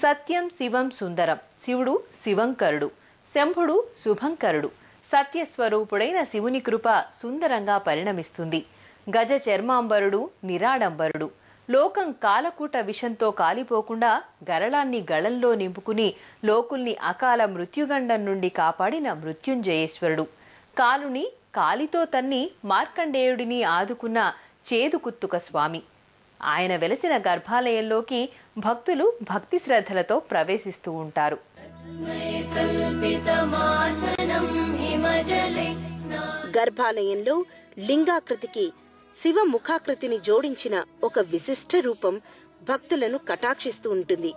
సత్యం శివం సుందరం, శివుడు శివంకరుడు, శంభుడు శుభంకరుడు. సత్యస్వరూపుడైన శివుని కృప సుందరంగా పరిణమిస్తుంది. గజ చర్మాంబరుడు నిరాడంబరుడు. లోకం కాలకూట విషంతో కాలిపోకుండా గరళాన్ని గళంలో నింపుకుని లోకుల్ని అకాల మృత్యుగండం నుండి కాపాడిన మృత్యుంజయేశ్వరుడు. కాలుని కాలితో తన్ని మార్కండేయుడిని ఆదుకున్న చేదుకుత్తుక స్వామి. ఆయన వెలసిన గర్భాలయంలోకి భక్తులు భక్తి శ్రద్ధలతో ప్రవేశిస్తూ ఉంటారు. గర్భాలయంలో లింగాకృతికి శివ ముఖాకృతిని జోడించిన ఒక విశిష్ట రూపం భక్తులను కటాక్షిస్తూ ఉంటుంది.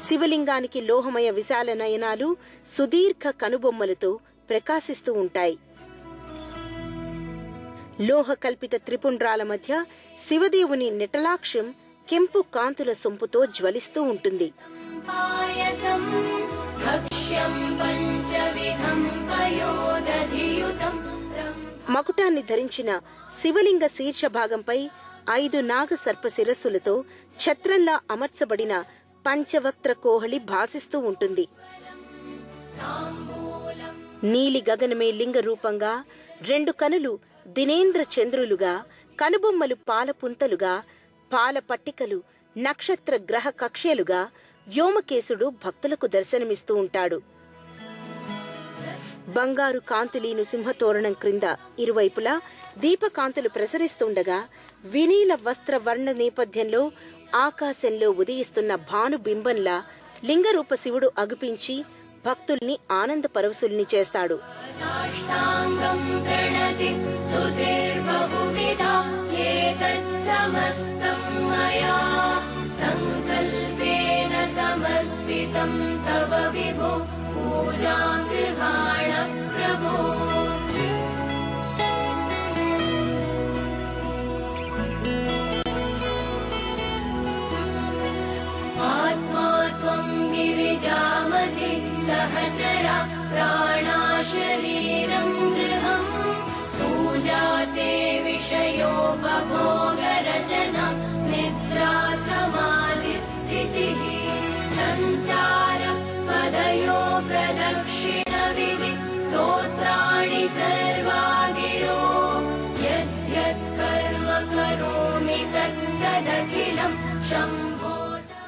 శివలింగానికి లోహమయ విశాల నయనాలు సుదీర్ఘ కనుబొమ్మలతో ప్రకాశిస్తూ ఉంటాయి. లోహ కల్పిత త్రిపుండ్రాల మధ్య శివదేవుని నిటలాక్షం కెంపు కాంతుల సొంపుతో జ్వలిస్తూ ఉంటుంది. మకుటాన్ని ధరించిన శివలింగ శీర్ష భాగంపై 5 నాగ సర్ప శిరస్సులతో ఛత్రంలా అమర్చబడిన పంచవక్త్ర కోహళి భాసిస్తూ ఉంటుంది. నీలి గగనమే లింగ రూపంగా, 2 కనులు దినేంద్ర చంద్రులుగా, కనుబొమ్మలు పాలపుంతలుగా, పాల పట్టికలు నక్షత్ర గ్రహ కక్ష్యలుగా వ్యోమకేశుడు భక్తులకు దర్శనమిస్తూ ఉంటాడు. బంగారు కాంతులీను సింహతోరణం క్రింద ఇరువైపులా దీపకాంతులు ప్రసరిస్తుండగా వినీల వస్త్ర వర్ణ నేపథ్యంలో ఆకాశంలో ఉదయిస్తున్న భానుబింబంలా లింగరూప శివుడు అగుపించి భక్తుల్ని ఆనంద పరవశుల్ని చేస్తాడు. गिरिजामति सहचरा प्राणा शरीरं गृहं पूजाते विषयोपभोगरचना निद्रा समाधिस्थितिः सञ्चार पदयो प्रदक्षिणविधि स्तोत्राणि सर्वागिरो यद्यत् कर्म करोमि तत्तदखिलं शम्भो.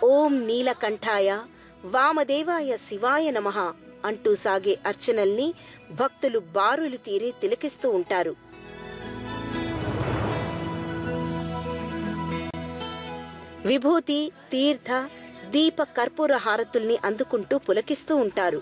ఓం నీలకంఠాయ వామదేవాయ శివాయ నమః అంటూ సాగే అర్చనల్ని భక్తులు బారులు తీరి తిలకిస్తూ ఉంటారు. విభూతి, తీర్థ, దీప కర్పూర హారతుల్ని అందుకుంటూ పులకిస్తూ ఉంటారు.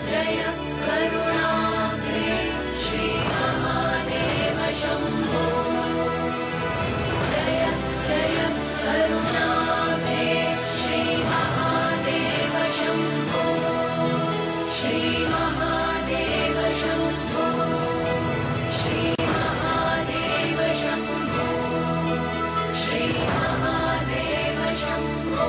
जय करुणाब्धे श्री महादेव शंभो जय जय करुणाब्धे श्री महादेव शंभो श्री महादेव शंभो श्री महादेव शंभो श्री महादेव शंभो.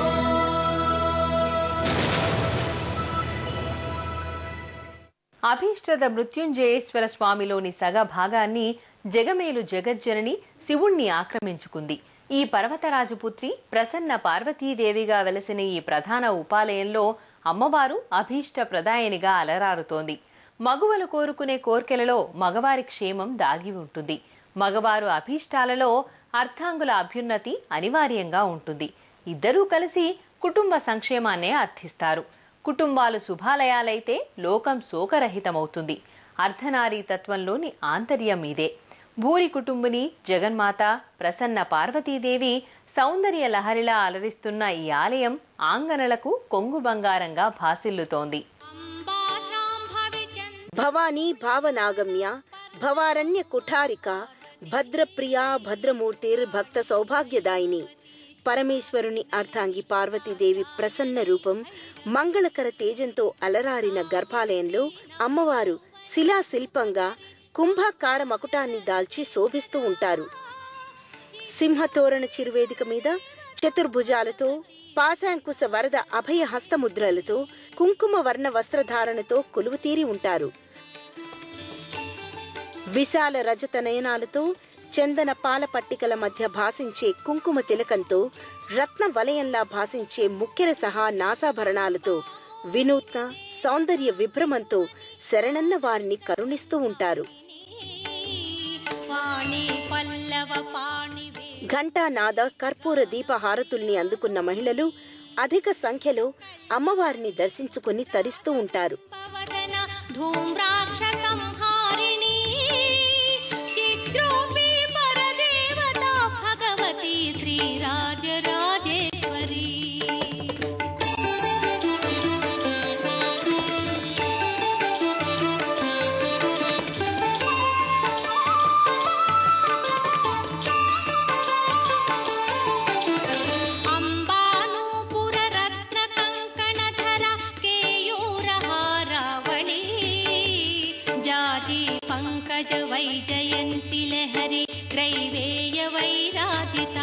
అభీష్టద మృత్యుంజయేశ్వర స్వామిలోని సగ భాగాన్ని జగమేలు జగజ్జనని శివుణ్ణి ఆక్రమించుకుంది. ఈ పర్వతరాజపుత్రి ప్రసన్న పార్వతీదేవిగా వెలసిన ఈ ప్రధాన ఉపాలయంలో అమ్మవారు అభీష్ట ప్రదాయనిగా అలరారుతోంది. మగువలు కోరుకునే కోర్కెలలో మగవారి క్షేమం దాగి ఉంటుంది. మగవారు అభీష్టాలలో అర్ధాంగుల అభ్యున్నతి అనివార్యంగా ఉంటుంది. ఇద్దరూ కలిసి కుటుంబ సంక్షేమాన్నే అర్థిస్తారు. కుటుంబాలు శుభాలయాలైతే లోకం శోకరహితమవుతుంది. అర్ధనారీ తత్వంలోని ఆంతర్యం ఇదే. భూరి కుటుంబిని జగన్మాత ప్రసన్న పార్వతీదేవి సౌందర్య లహరిలా అలరిస్తున్న ఈ ఆలయం ఆంగనలకు కొంగు బంగారంగా భాసిల్లుతోంది. భవానీ భావనాగమ్య భవారణ్య కుఠారిక భద్రప్రియా భద్రమూర్తిర్ భక్త సౌభాగ్యదాయిని. పరమేశ్వరుని అర్ధాంగి పార్వతీదేవి ప్రసన్న రూపం మంగళకర తేజంతో అలరారిన గర్భాలయంలో అమ్మవారు శిలాశిల్పంగా కుంభాకార మకుటాన్ని దాల్చి శోభిస్తూ ఉంటారు. సింహతోరణ చిరువేదిక మీద చతుర్భుజాలతో పాశాంకుశ వరద అభయ హస్తముద్రలతో కుంకుమ వర్ణ వస్త్రధారణతో కొలువుతీరి ఉంటారు. విశాల రజత నయనాలతో చందన పాల పట్టికల మధ్య భాసించే కుంకుమ తిలకంతో రత్న వలయంలా భాసించే ముక్కెర సహా నాసాభరణాలతో వినూత్న సౌందర్య విభ్రమంతో శరణన్న వారిని కరుణిస్తూ ఉంటారు. ఘంటానాద కర్పూర దీపహారతుల్ని అందుకున్న మహిళలు అధిక సంఖ్యలో అమ్మవారిని దర్శించుకుని తరిస్తూ ఉంటారు. పంకజ వైజయంతి లహరి త్రైవేయ వైరాజిత.